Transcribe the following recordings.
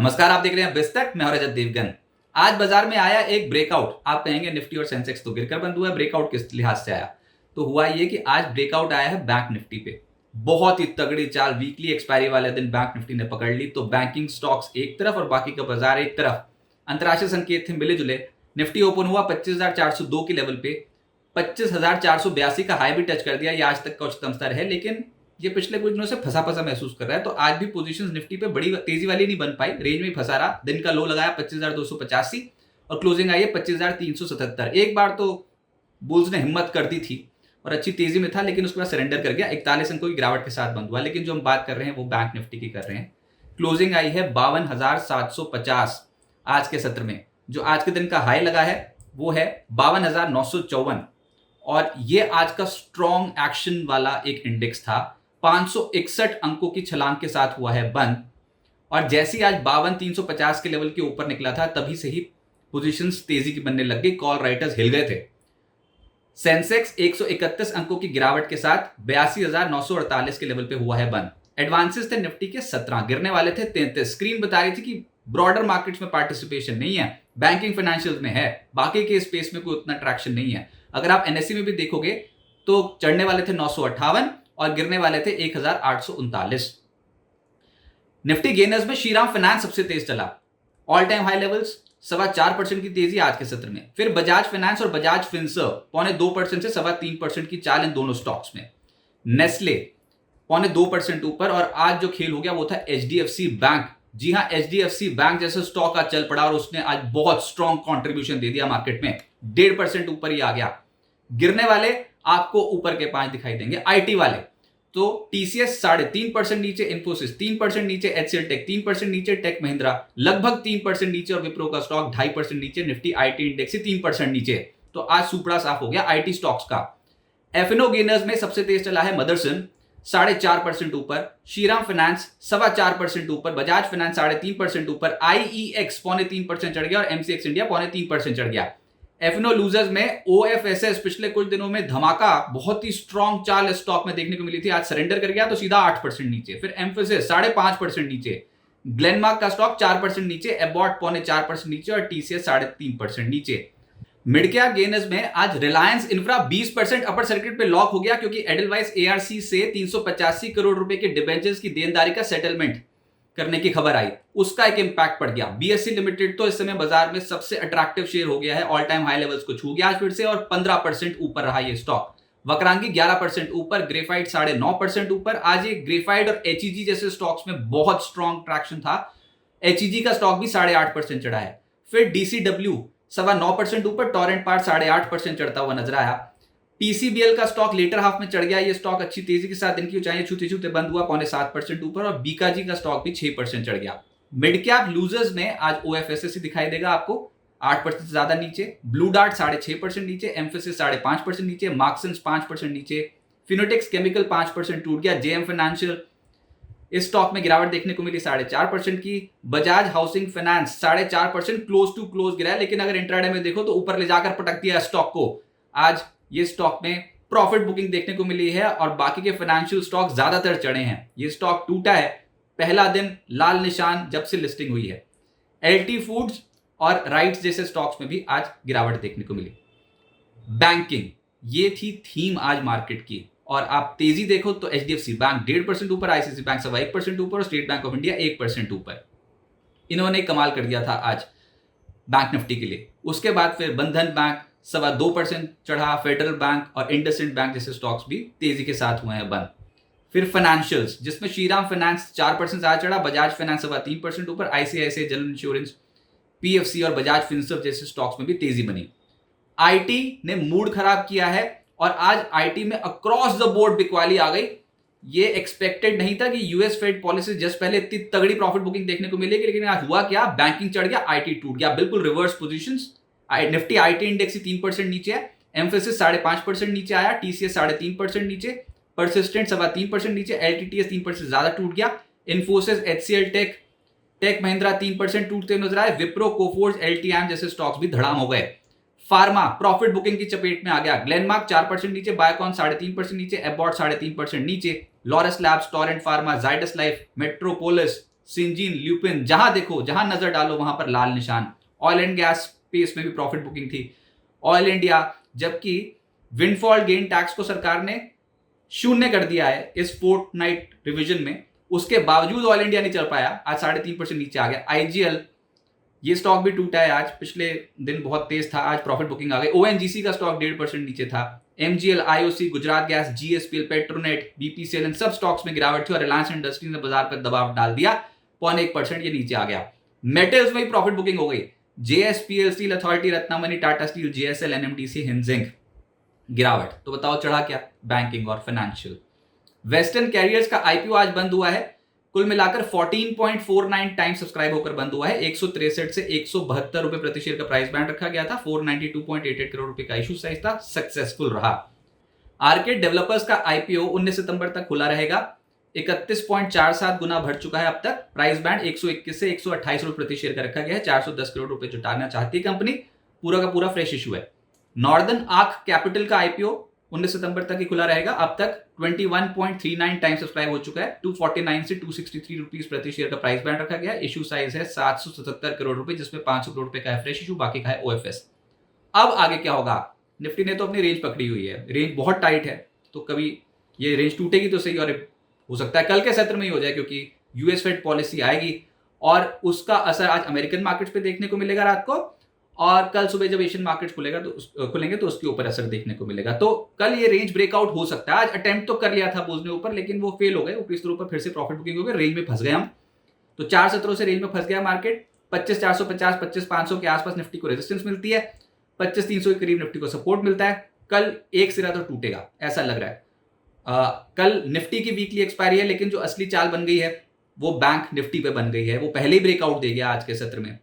नमस्कार, आप देख रहे हैं बिस्तक। मैं हूं रजत देवगन। आज बाजार में आया एक ब्रेकआउट। आप कहेंगे निफ्टी और सेंसेक्स तो गिरकर बंद हुआ है, ब्रेकआउट किस लिहाज से आया? तो हुआ ये कि आज ब्रेकआउट आया है बैंक निफ्टी पे। बहुत ही तगड़ी चाल वीकली एक्सपायरी वाले दिन बैंक निफ्टी ने पकड़ ली। तो बैंकिंग स्टॉक्स एक तरफ और बाकी का बाजार एक तरफ। अंतरराष्ट्रीय संकेत थे मिले जुले। निफ्टी ओपन हुआ 25,402 के लेवल पे। 25,482 का हाई भी टच कर दिया। ये आज तक का उच्चतम स्तर है, लेकिन ये पिछले कुछ दिनों से फंसा फंसा महसूस कर रहा है। तो आज भी पोजीशंस निफ्टी पे बड़ी तेजी वाली नहीं बन पाई, रेंज में ही फंसा रहा। दिन का लो लगाया 25,285 और क्लोजिंग आई है 25,377। एक बार तो बुल्स ने हिम्मत कर दी थी और अच्छी तेजी में था, लेकिन उसके बाद सरेंडर कर गया। 41 अंकों की गिरावट के साथ बंद हुआ। लेकिन जो हम बात कर रहे हैं वो बैंक निफ्टी की कर रहे हैं। क्लोजिंग आई है 52,750 आज के सत्र में। जो आज के दिन का हाई लगा है वो है 52,954 और ये आज का स्ट्रॉन्ग एक्शन वाला एक इंडेक्स था। 561 अंकों की छलांग के साथ हुआ है बंद। और जैसे ही आज 52,350 के लेवल के ऊपर निकला था, तभी से ही पोजीशंस तेजी की बनने लग गई। कॉल राइटर्स हिल गए थे। सेंसेक्स 131 अंकों की गिरावट के साथ 82,948 के लेवल पे हुआ है बंद। एडवांसेस थे निफ्टी के 17, गिरने वाले थे 33। स्क्रीन बता रही थी कि ब्रॉडर मार्केट्स में पार्टिसिपेशन नहीं है, बैंकिंग फाइनेंशियल में है, बाकी के स्पेस में कोई उतना ट्रैक्शन नहीं है। अगर आप एनएससी में भी देखोगे तो चढ़ने वाले थे 958 और गिरने वाले थे 1,839। निफ्टी गेनर्स में श्रीराम फाइनेंस सबसे तेज चला। ऑल टाइम हाई लेवल्स 4.25% की तेजी आज के सत्र में। फिर बजाज फाइनेंस और बजाज फिनसर्व 2.25% से 3.25% की चाल इन दोनों स्टॉक्स में। नेस्ले 2.25% ऊपर। और आज जो खेल हो गया वो था एचडीएफसी बैंक। जी हां, एचडीएफसी बैंक जैसे स्टॉक आज चल पड़ा और उसने आज बहुत स्ट्रॉन्ग कॉन्ट्रीब्यूशन दे दिया मार्केट में। 1.5% ऊपर ही आ गया। गिरने वाले आपको ऊपर के 5 दिखाई देंगे। आईटी वाले तो टीसीएस 3.5% नीचे, इन्फोसिस 3% नीचे, एचसीएल टेक 3% नीचे, टेक महिंद्रा लगभग 3% नीचे और विप्रो का स्टॉक 2.5% नीचे। निफ्टी आईटी इंडेक्स 3% नीचे। तो आज सुपड़ा साफ हो गया आईटी स्टॉक्स का। एफएनओ गेनर्स में सबसे तेज चला है मदरसन 4.5% ऊपर, श्रीराम फाइनेंस 4.25% ऊपर, बजाज फाइनेंस 3.5% ऊपर, आईईएक्स 3.25% चढ़ गया और एमसीएक्स इंडिया 3.25% चढ़ गया। एफएनओ लूजर्स में ओएफएसएस पिछले कुछ दिनों में धमाका, बहुत ही स्ट्रॉन्ग चाल स्टॉक में देखने को मिली थी। आज सरेंडर कर गया तो सीधा 8% नीचे। फिर एम्फेसिस 5.5% नीचे, ग्लेनमार्क का स्टॉक 4% नीचे, एबॉट 4.25% नीचे और टीसीएस 3.5% नीचे। मिड कैप गेनर्स में आज रिलायंस इंफ्रा 20% अपर सर्किट पे लॉक हो गया, क्योंकि एडलवाइस एआरसी से 385 करोड़ रुपए के डिबेंचर्स की देनदारी का सेटलमेंट करने की खबर आई। उसका एक इंपैक्ट पड़ गया। बीएससी लिमिटेड तो इस समय बाजार में सबसे अट्रैक्टिव शेयर हो गया है। ऑल टाइम हाई लेवल्स को छू गया आज फिर से और 15% ऊपर रहा ये स्टॉक। वक्रांगी 11% ऊपर, ग्रेफाइट 9.5% ऊपर। आज ये ग्रेफाइट और एचईजी जैसे स्टॉक्स में बहुत स्ट्रॉन्ग ट्रैक्शन था। एचईजी का स्टॉक भी 8.5% चढ़ा है। फिर डीसीडब्ल्यू 9.25% ऊपर, टोरेंट पार्ट 8.5% चढ़ता हुआ नजर आया। पीसीबीएल का स्टॉक लेटर हाफ में चढ़ गया। ये स्टॉक अच्छी तेजी के साथ दिन की ऊंचाई छूते छूते बंद हुआ 7.25% ऊपर और बीकाजी का स्टॉक भी 6% चढ़ गया। मिड कैप लूजर्स में आज ओएफएसएस दिखाई देगा आपको 8% से ज्यादा नीचे, ब्लू डार्ट 6.5% नीचे, एम्फेसिस 5.5% नीचे, मार्क्सन्स 5% नीचे, फिनोटेक्स केमिकल 5% टूट गया। जेएम फाइनेंशियल इस स्टॉक में गिरावट देखने को मिली 4.5% की। Bajaj housing finance 4.5% close to close गिरा है, लेकिन अगर इंट्राडे में देखो तो ऊपर ले जाकर पटक दिया स्टॉक को। आज ये स्टॉक में प्रॉफिट बुकिंग देखने को मिली है और बाकी के फाइनेंशियल स्टॉक ज्यादातर चढ़े हैं। ये स्टॉक टूटा है पहला दिन लाल निशान जब से लिस्टिंग हुई है। एलटी फूड्स और राइट्स जैसे स्टॉक्स में भी आज गिरावट देखने को मिली। बैंकिंग ये थी थीम आज मार्केट की। और आप तेजी देखो तो एचडीएफसी बैंक 1.5% ऊपर, आईसीआईसी बैंक 1% ऊपर और स्टेट बैंक ऑफ इंडिया 1% ऊपर। इन्होंने कमाल कर दिया था आज बैंक निफ्टी के लिए। उसके बाद फिर बंधन बैंक 2.25% चढ़ा, फेडरल बैंक और इंडसइंड बैंक जैसे स्टॉक्स भी तेजी के साथ हुए हैं बंद। फिर फाइनेंशियल्स जिसमें श्रीराम फाइनेंस 4% ज्यादा चढ़ा, बजाज फाइनेंस 3% ऊपर, आईसीआईसीआई जनरल इंश्योरेंस, पीएफसी और बजाज फिनसर्व जैसे स्टॉक्स में भी तेजी बनी। आईटी ने मूड खराब किया है और आज आईटी में अक्रॉस द बोर्ड बिकवाली आ गई। ये एक्सपेक्टेड नहीं था कि यूएस फेड पॉलिसी जस्ट पहले इतनी तगड़ी प्रॉफिट बुकिंग देखने को मिलेगी, लेकिन आज हुआ क्या, बैंकिंग चढ़ गया, आईटी टूट गया। बिल्कुल reverse positions. Nifty IT index 3% नीचे है, एम्फेसिस 5.5% नीचे आया, टीसीएस 3.5% नीचे, परसिस्टेंट 3.25% नीचे, एलटीटीएस 3% ज्यादा टूट गया। इन्फोसिस, एचसीएल टेक, टेक महिंद्रा 3% टूटते नजर आए। विप्रो, कोफोर्ज, एलटीएम जैसे स्टॉक्स भी धड़ाम हो गए। फार्मा प्रॉफिट बुकिंग की चपेट में आ गया। ग्लेनमार्क 4% नीचे, बायोकॉन 3.5% नीचे, एबॉट 3.5% नीचे, Laurus labs, Torrent pharma, Zydus life, metropolis Syngene, lupin, जहां देखो, जहां नजर डालो वहां पर लाल निशान। ऑयल एंड गैस स्पेस में भी प्रॉफिट बुकिंग थी। ऑयल इंडिया, जबकि विंडफॉल गेन टैक्स को सरकार ने शून्य कर दिया है इस फोर्टनाइट रिवीजन में, उसके बावजूद ऑयल इंडिया नहीं चल पाया, आज 3.5% नीचे आ गया। आईजीएल, ये स्टॉक भी टूटा है आज, पिछले दिन बहुत तेज था, आज प्रॉफिट बुकिंग आ गई। ओएनजीसी का स्टॉक 1.5% नीचे था। MGL, IOC, Gujarat Gas, GSPL, Petronet, BPCL, इन सब स्टॉक्स में गिरावट थी और रिलायंस इंडस्ट्रीज ने बाजार पर दबाव डाल दिया, 0.1% ये नीचे आ गया। मेटल्स में भी प्रॉफिट बुकिंग हो गई। JSPL Steel Authority, Ratnamani, Tata Steel, JSL, NMDC, हिंजिंग, गिरावट। तो बताओ चढ़ा क्या? बैंकिंग और फाइनेंशियल। वेस्टर्न कैरियर्स का आईपीओ आज बंद हुआ है, कुल मिलाकर 14.49 टाइम सब्सक्राइब होकर बंद हुआ है। 163 से 172 रुपए प्रति शेयर का प्राइस बैंड रखा गया था। 492.88 करोड़ रुपए का इशू साइज था, सक्सेसफुल रहा। आर्केड डेवलपर्स का आईपीओ 19 सितंबर तक खुला रहेगा। 31.47 गुना बढ़ चुका है अब तक। प्राइस बैंड 121 से 128 रुपए प्रति शेयर का रखा गया है। 410 करोड़ रुपए जुटाना चाहती है कंपनी, पूरा का पूरा फ्रेश इशू है। नॉर्दर्न आर्क कैपिटल का आईपीओ 19 सितंबर तक ही खुला रहेगा। अब तक 21.39 टाइम सब्सक्राइब हो चुका है। 249 से 263 रुपीस प्रति शेयर का प्राइस बैंड रखा गया है। इशू साइज है 777 करोड़ रुपए, जिसमें 500 करोड़ रुपए का है फ्रेश इशू, बाकी का है ओएफएस। अब आगे क्या होगा? निफ्टी ने तो अपनी रेंज पकड़ी हुई है, रेंज बहुत टाइट है, तो कभी ये रेंज टूटेगी तो सही, और हो सकता है कल के सत्र में ही हो जाए, क्योंकि यूएस फेड पॉलिसी आएगी और उसका असर आज अमेरिकन मार्केट्स पे देखने को मिलेगा रात को, और कल सुबह जब एशियन मार्केट्स खुलेंगे तो उसके ऊपर असर देखने को मिलेगा। तो कल ये रेंज ब्रेकआउट हो सकता है। आज अटेम्प्ट तो कर लिया था बोझने ऊपर, लेकिन वो फेल हो गए। ऊपरी स्तरों पर फिर से प्रॉफिट बुकिंग हो गई, रेंज में फंस गए हम। तो 4 सत्रों से रेंज में फंस गया मार्केट। 25,450, 25,500 के आसपास निफ्टी को रेजिस्टेंस मिलती है, 25,300 के करीब निफ्टी को सपोर्ट मिलता है। कल एक सिरा तो टूटेगा ऐसा लग रहा है। कल निफ्टी की वीकली एक्सपायरी है, लेकिन जो असली चाल बन गई है वो बैंक निफ्टी पे बन गई है। वो पहले ही ब्रेकआउट दे गया आज के सत्र में।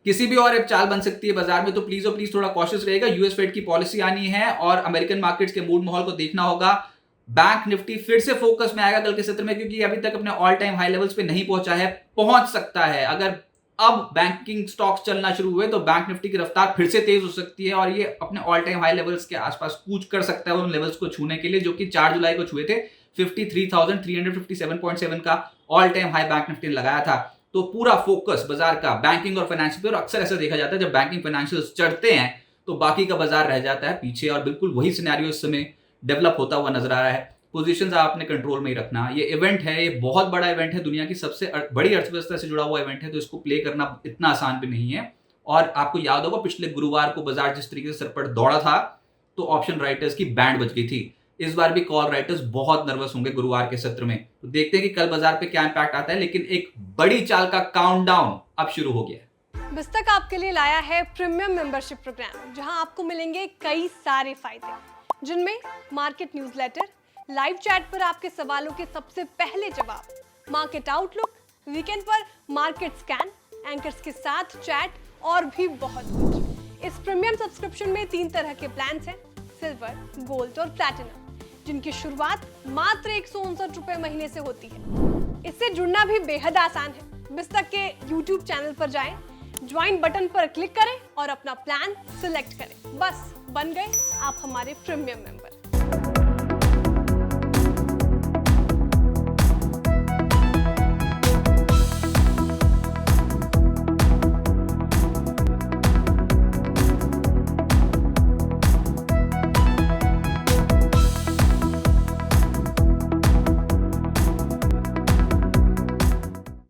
किसी भी और एक चाल बन सकती है बाजार में, तो प्लीज और प्लीज थोड़ा कॉशियस रहेगा। यूएस फेड की पॉलिसी आनी है और अमेरिकन मार्केट्स के मूड माहौल को देखना होगा। बैंक निफ्टी फिर से फोकस में आएगा कल के सत्र में, क्योंकि अभी तक अपने ऑल टाइम हाई लेवल्स पे नहीं पहुंचा है, पहुंच सकता है। अगर अब बैंकिंग स्टॉक्स चलना शुरू हुए तो बैंक निफ्टी की रफ्तार फिर से तेज हो सकती है और ये अपने ऑल टाइम हाई लेवल्स के आसपास कूच कर सकता है उन लेवल्स को छूने के लिए, जो कि 4 जुलाई को छुए थे। 53,357.7 का all time high bank Nifty ने लगाया था। तो पूरा फोकस बाजार का बैंकिंग और फाइनेंशियल पे, और अक्सर ऐसा देखा जाता है जब बैंकिंग फाइनेंशियल्स चढ़ते हैं तो बाकी का बाजार रह जाता है पीछे, और बिल्कुल वही सिनेरियो इस समय डेवलप होता हुआ नजर आ रहा है। पोजीशंस आप अपने कंट्रोल में ही रखना। ये इवेंट है, ये बहुत बड़ा इवेंट है, दुनिया की सबसे बड़ी अर्थव्यवस्था से जुड़ा हुआ इवेंट है, तो इसको प्ले करना इतना आसान भी नहीं है। और आपको याद होगा पिछले गुरुवार को बाजार जिस तरीके से सर पर दौड़ा था, तो ऑप्शन राइटर्स की बैंड बज गई थी। इस बार भी कॉल राइटर्स बहुत नर्वस होंगे गुरुवार के सत्र में। तो देखते हैं कि कल बाजार पे क्या इंपैक्ट आता है, लेकिन एक बड़ी चाल का काउंटडाउन अब शुरू हो गया है। बिस्तक आपके लिए लाया है प्रीमियम मेंबरशिप प्रोग्राम, जहां आपको मिलेंगे कई सारे फायदे, जिनमें मार्केट न्यूज़लेटर, लाइव चैट पर आपके सवालों के सबसे पहले जवाब, मार्केट आउटलुक, वीकेंड पर मार्केट स्कैन, एंकर्स के साथ चैट और भी बहुत कुछ। इस प्रीमियम सब्सक्रिप्शन में 3 तरह के प्लान्स हैं, सिल्वर, गोल्ड और प्लैटिनम, जिनकी शुरुआत मात्र 159 रुपए महीने से होती है। इससे जुड़ना भी बेहद आसान है। बिस्तक के YouTube चैनल पर जाएं, ज्वाइन बटन पर क्लिक करें और अपना प्लान सिलेक्ट करें। बस बन गए आप हमारे प्रीमियम मेंबर।